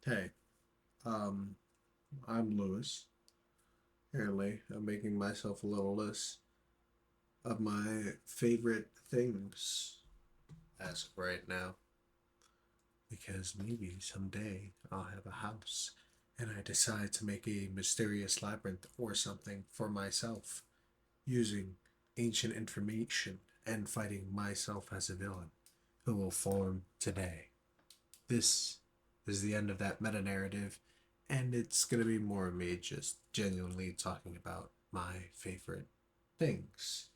Hey, um, I'm Lewis. Apparently, I'm making myself a little list of my favorite things as of right now. Because maybe someday I'll have a house and I decide to make a mysterious labyrinth or something for myself using ancient information and fighting myself as a villain who will form today. This is the end of that meta narrative, and it's going to be more of me just genuinely talking about my favorite things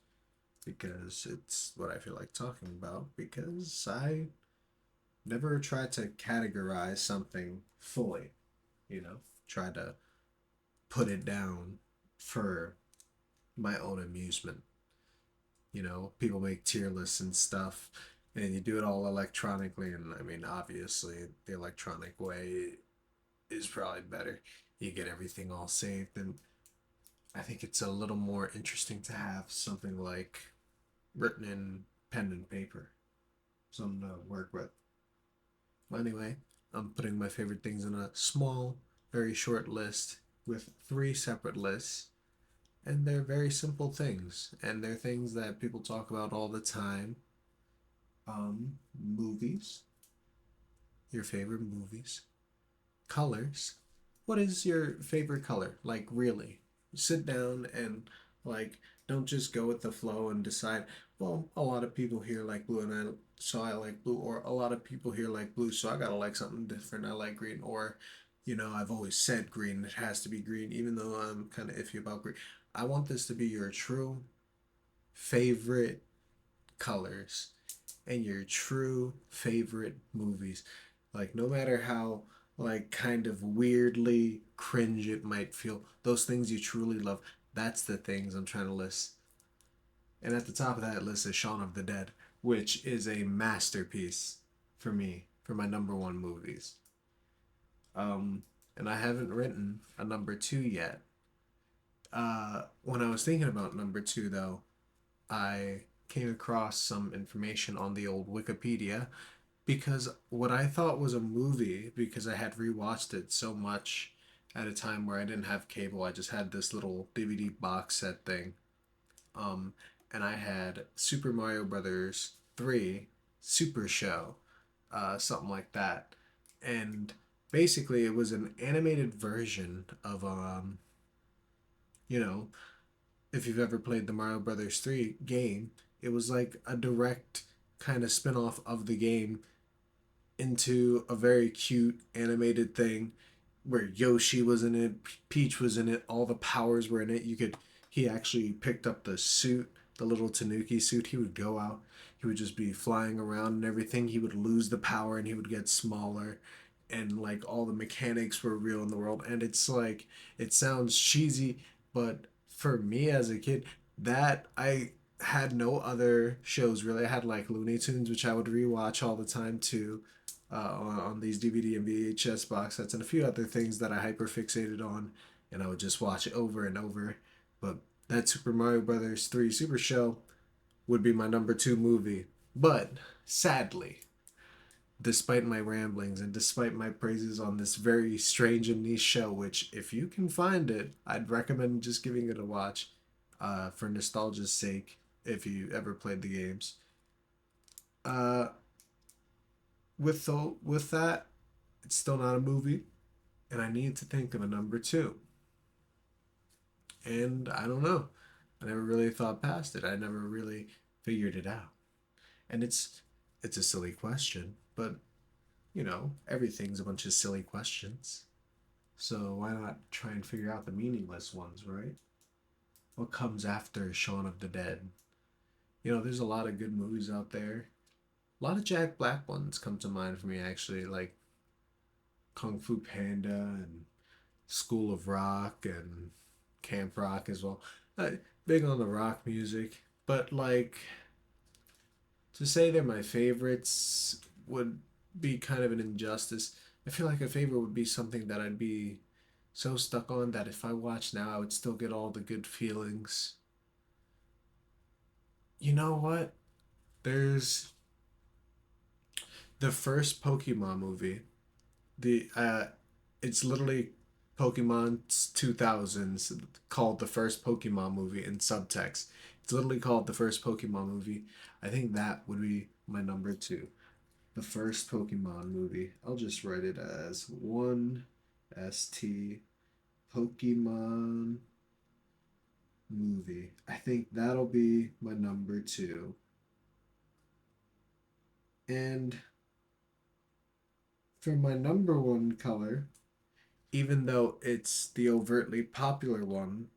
because it's what I feel like talking about. Because I never tried to categorize something fully, try to put it down for my own amusement. People make tier lists and stuff, and you do it all electronically. And I mean, obviously, the electronic way is probably better. You get everything all saved, and I think it's a little more interesting to have something like written in pen and paper, something to work with. Well, anyway, I'm putting my favorite things in a small, very short list with three separate lists, and they're very simple things, and they're things that people talk about all the time. Movies, your favorite movies, colors. What is your favorite color? Like, really? Sit down and, like, don't just go with the flow and decide, well, a lot of people here like blue and so I like blue, or a lot of people here like blue, so I gotta like something different. I like green, or, I've always said green, it has to be green, even though I'm kind of iffy about green. I want this to be your true favorite colors and your true favorite movies. Like, no matter how, like, kind of weirdly cringe it might feel, those things you truly love, that's the things I'm trying to list. And at the top of that list is Shaun of the Dead, which is a masterpiece for me, for my number one movies. Um, and I haven't written a number two yet. When I was thinking about number two, though, I came across some information on the old Wikipedia because what I thought was a movie, because I had rewatched it so much at a time where I didn't have cable, I just had this little DVD box set thing. Um, and I had Super Mario Brothers 3 Super Show, something like that. And basically, it was an animated version of, you know, if you've ever played the Mario Brothers 3 game, it was like a direct kind of spin off of the game into a very cute animated thing where Yoshi was in it, Peach was in it, all the powers were in it. He actually picked up the suit, the little Tanuki suit. He would go out, he would just be flying around and everything. He would lose the power and he would get smaller. And like all the mechanics were real in the world. And it's like, it sounds cheesy, but for me as a kid, that I had no other shows really. I had like Looney Tunes, which I would rewatch all the time too, on these DVD and VHS box sets, and a few other things that I hyper fixated on, and I would just watch it over and over. But that Super Mario Brothers 3 Super Show would be my number two movie. But sadly, despite my ramblings and despite my praises on this very strange and niche show, which if you can find it, I'd recommend just giving it a watch, for nostalgia's sake, if you ever played the games. Uh, with that, it's still not a movie, and I need to think of a number two. And I don't know. I never really thought past it. I never really figured it out. And it's a silly question, but everything's a bunch of silly questions. So why not try and figure out the meaningless ones, right? What comes after Shaun of the Dead? There's a lot of good movies out there. A lot of Jack Black ones come to mind for me actually, like Kung Fu Panda and School of Rock and Camp Rock as well. Uh, Big on the rock music, but like to say they're my favorites would be kind of an injustice. I feel like a favorite would be something that I'd be so stuck on that if I watched now, I would still get all the good feelings. You know what? There's the first Pokemon movie. The It's literally Pokemon's 2000s called the first Pokemon movie in subtext. It's literally called the first Pokemon movie. I think that would be my number two. The first Pokemon movie. I'll just write it as 1ST Pokemon movie. I think that'll be my number two. And for my number one color, even though it's the overtly popular one,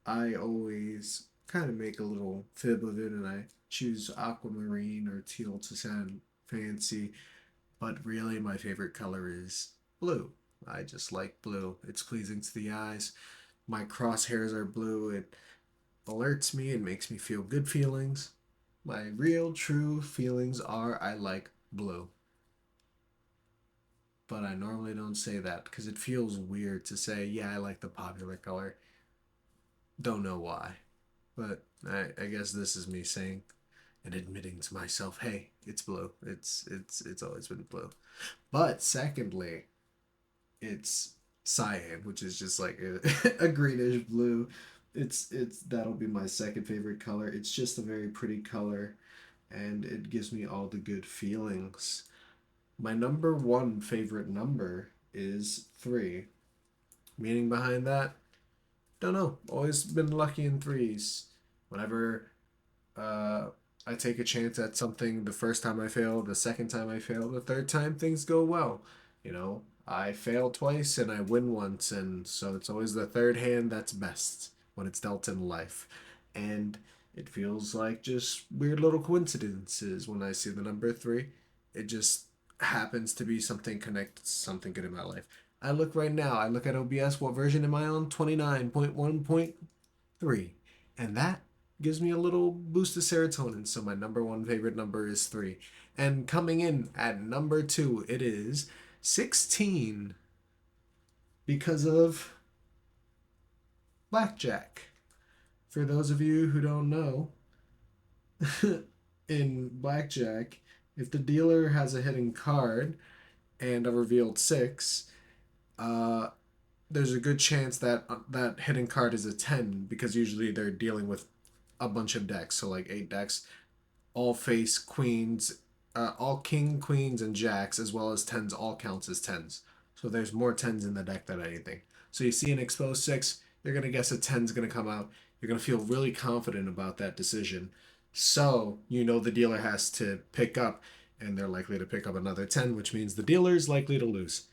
I always kind of make a little fib of it and I choose aquamarine or teal to sound fancy, but really my favorite color is blue. I just like blue. It's pleasing to the eyes. My crosshairs are blue. It alerts me and makes me feel good feelings. My real true feelings are I like blue. But I normally don't say that because it feels weird to say, yeah, I like the popular color. Don't know why. But I guess this is me saying and admitting to myself, hey, it's blue. It's always been blue. But secondly, it's cyan, which is just like a greenish blue. It's that'll be my second favorite color. It's just a very pretty color and it gives me all the good feelings. My number one favorite number is three. Meaning behind that, don't know. Always been lucky in threes. Whenever uh, I take a chance at something, the first time I fail, the second time I fail, the third time things go well. You know, I fail twice and I win once, and so it's always the third hand that's best when it's dealt in life. And it feels like just weird little coincidences when I see the number three. It just happens to be something connected to something good in my life. I look right now, I look at OBS, what version am I on? 29.1.3. And that gives me a little boost of serotonin. So my number one favorite number is three. And coming in at number two, it is 16 because of blackjack. For those of you who don't know, in blackjack, if the dealer has a hidden card and a revealed six, uh, there's a good chance that that hidden card is a 10 because usually they're dealing with a bunch of decks, so like eight decks, all face queens, all king, queens, and jacks, as well as tens, all counts as tens. So there's more tens in the deck than anything. So you see an exposed six, you're gonna guess a ten's gonna come out. You're gonna feel really confident about that decision. So you know the dealer has to pick up, and they're likely to pick up another 10, which means the dealer's likely to lose.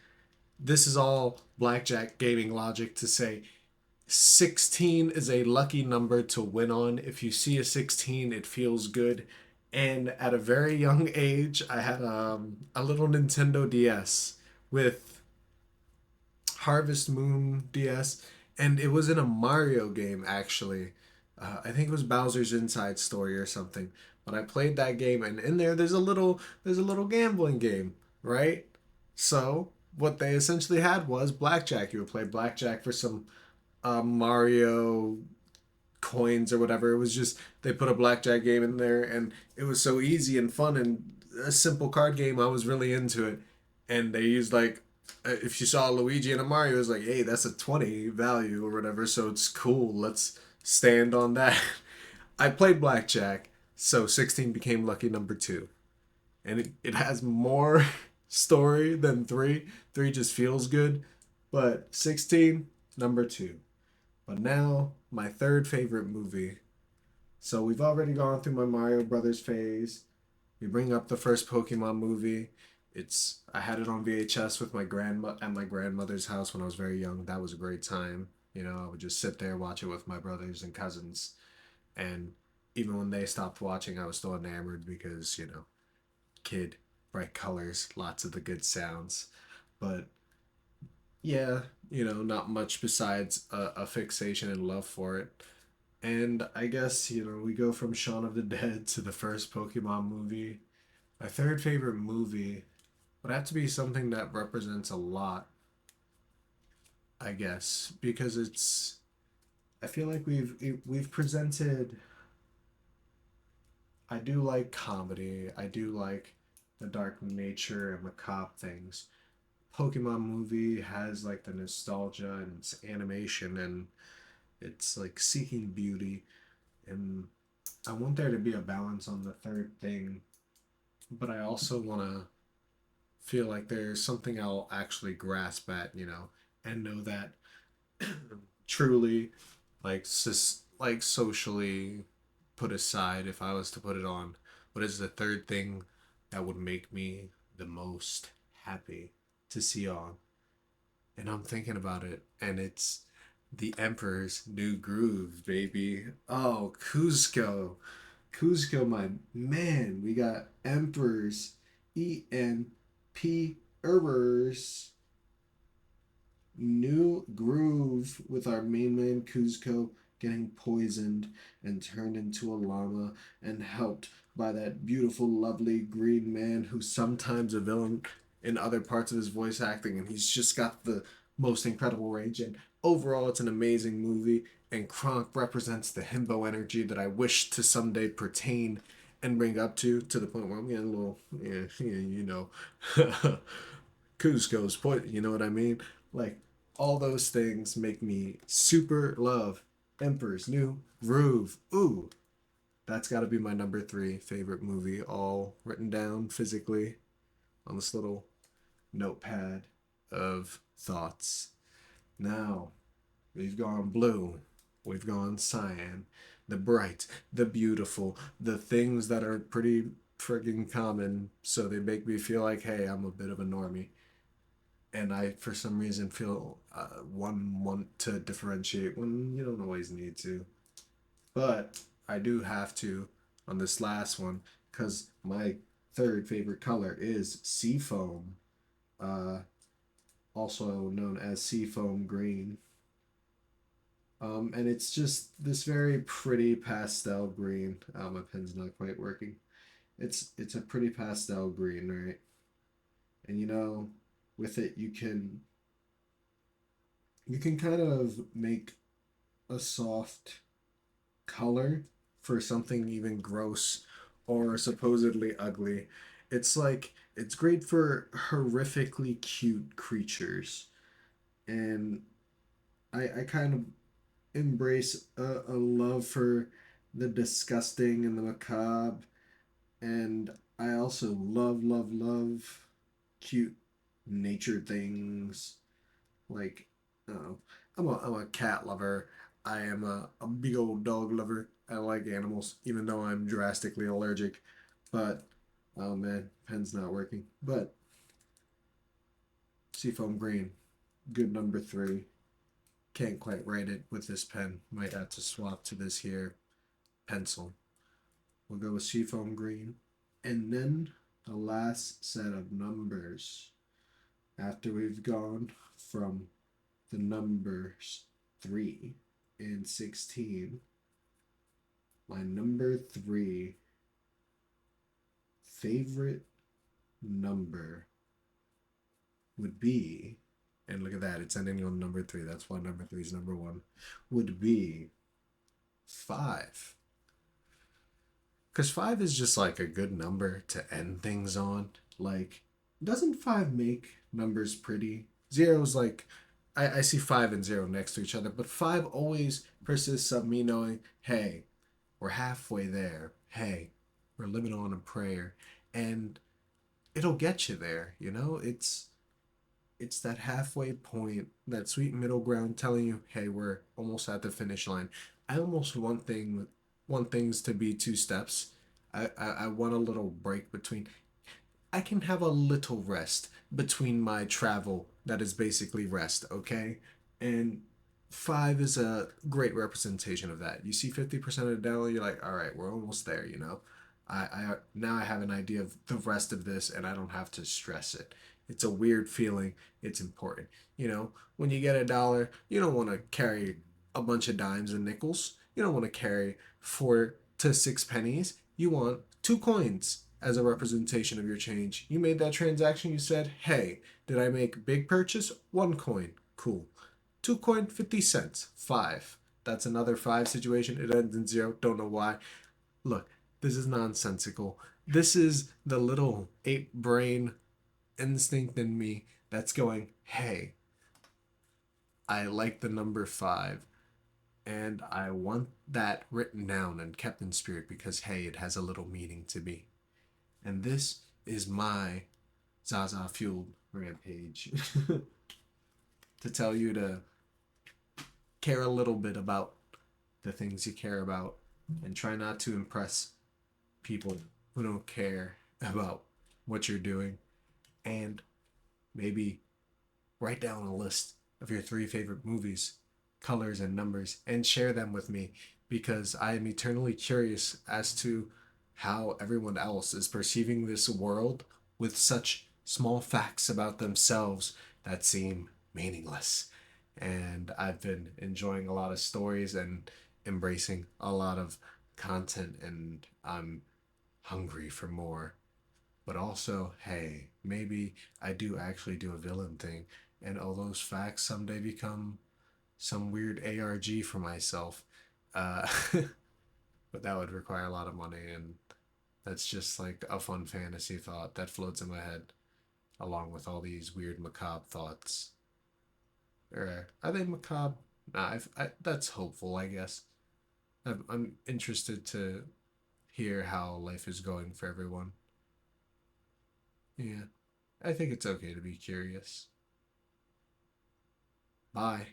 This is all blackjack gaming logic to say 16 is a lucky number to win on. If you see a 16, it feels good. And at a very young age, I had a little Nintendo DS with Harvest Moon DS, and it was in a Mario game actually. I think it was Bowser's Inside Story or something. But I played that game, and in there there's a little gambling game, right? So what they essentially had was blackjack. You would play blackjack for some Mario coins or whatever. It was just they put a blackjack game in there, and it was so easy and fun and a simple card game. I was really into it, and they used like if you saw Luigi and a Mario, it was like, hey, that's a 20 value or whatever, so it's cool. Let's stand on that. I played blackjack, so 16 became lucky number two, and it has more story than three. Three just feels good, but 16 number two. But now, my third favorite movie. So we've already gone through my Mario Brothers phase. We bring up the first Pokemon movie. It's I had it on VHS with my grandma at my grandmother's house when I was very young. That was a great time. You know, I would just sit there watch it with my brothers and cousins. And even when they stopped watching, I was still enamored because, kid, bright colors, lots of the good sounds. But yeah, not much besides a fixation and love for it. And I guess, we go from Shaun of the Dead to the first Pokemon movie. My third favorite movie would have to be something that represents a lot, I guess, because I feel like we've presented I do like comedy. I do like the dark nature and macabre things. Pokemon movie has like the nostalgia and its animation and it's like seeking beauty. And I want there to be a balance on the third thing, but I also want to feel like there's something I'll actually grasp at, and know that truly, like socially put aside, if I was to put it on, what is the third thing that would make me the most happy to see on? And I'm thinking about it, and it's the Emperor's New Groove, baby. Oh, Cusco. Cusco, my man. We got Emperor's Errors New Groove with our main man Kuzco getting poisoned and turned into a llama and helped by that beautiful, lovely green man who's sometimes a villain in other parts of his voice acting, and he's just got the most incredible range. And overall, it's an amazing movie. And Kronk represents the himbo energy that I wish to someday pertain and bring up to the point where I'm getting a little, Cusco's point. You know what I mean? Like all those things make me super love Emperor's New Groove. Ooh, that's got to be my number three favorite movie, all written down physically on this little notepad of thoughts. Now, we've gone blue, we've gone cyan, the bright, the beautiful, the things that are pretty friggin' common, so they make me feel like, hey, I'm a bit of a normie. And I, for some reason, feel one want to differentiate when you don't always need to. But I do have to on this last one because my third favorite color is seafoam, uh, also known as seafoam green. And it's just this very pretty pastel green. My pen's not quite working. It's a pretty pastel green, right? And with it you can kind of make a soft color for something even gross or supposedly ugly. It's great for horrifically cute creatures. And I kind of embrace a love for the disgusting and the macabre. And I also love cute nature things. Like, I'm a cat lover. I am a big old dog lover. I like animals, even though I'm drastically allergic. But oh man, pen's not working. But seafoam green, good number three. Can't quite write it with this pen. Might have to swap to this here pencil. We'll go with seafoam green. And then the last set of numbers after we've gone from the numbers 3 and 16, my number 3 favorite number would be, and look at that, it's ending on number 3. That's why number 3 is number 1, would be 5. Because 5 is just like a good number to end things on. Like, doesn't 5 make numbers pretty? Zero's like, I see 5 and 0 next to each other, but 5 always persists of me knowing, hey, we're halfway there. Hey, we're living on a prayer. And it'll get you there, It's that halfway point, that sweet middle ground telling you, hey, we're almost at the finish line. I almost want things to be two steps. I want a little break between. I can have a little rest between my travel that is basically rest, okay? And 5 is a great representation of that. You see 50% of the download, you're like, all right, we're almost there. I now I have an idea of the rest of this and I don't have to stress it. It's a weird feeling. It's important. When you get $1, you don't want to carry a bunch of dimes and nickels. You don't want to carry 4 to 6 pennies. You want 2 coins as a representation of your change. You made that transaction, you said, hey, did I make big purchase? 1 coin. Cool. 2 coin, 50 cents. 5. That's another 5 situation. It ends in 0. Don't know why. Look, this is nonsensical. This is the little ape brain instinct in me that's going, hey, I like the number 5, and I want that written down and kept in spirit because, hey, it has a little meaning to me. And this is my Zaza fueled rampage to tell you to care a little bit about the things you care about and try not to impress people who don't care about what you're doing. And maybe write down a list of your 3 favorite movies, colors, and numbers, and share them with me because I am eternally curious as to how everyone else is perceiving this world with such small facts about themselves that seem meaningless. And I've been enjoying a lot of stories and embracing a lot of content, and I'm hungry for more. But also, hey, maybe I do actually do a villain thing, and all those facts someday become some weird ARG for myself. Uh, but that would require a lot of money, and that's just like a fun fantasy thought that floats in my head, along with all these weird macabre thoughts. Or are they macabre? Nah, that's hopeful, I guess. I'm interested to hear how life is going for everyone. Yeah, I think it's okay to be curious. Bye.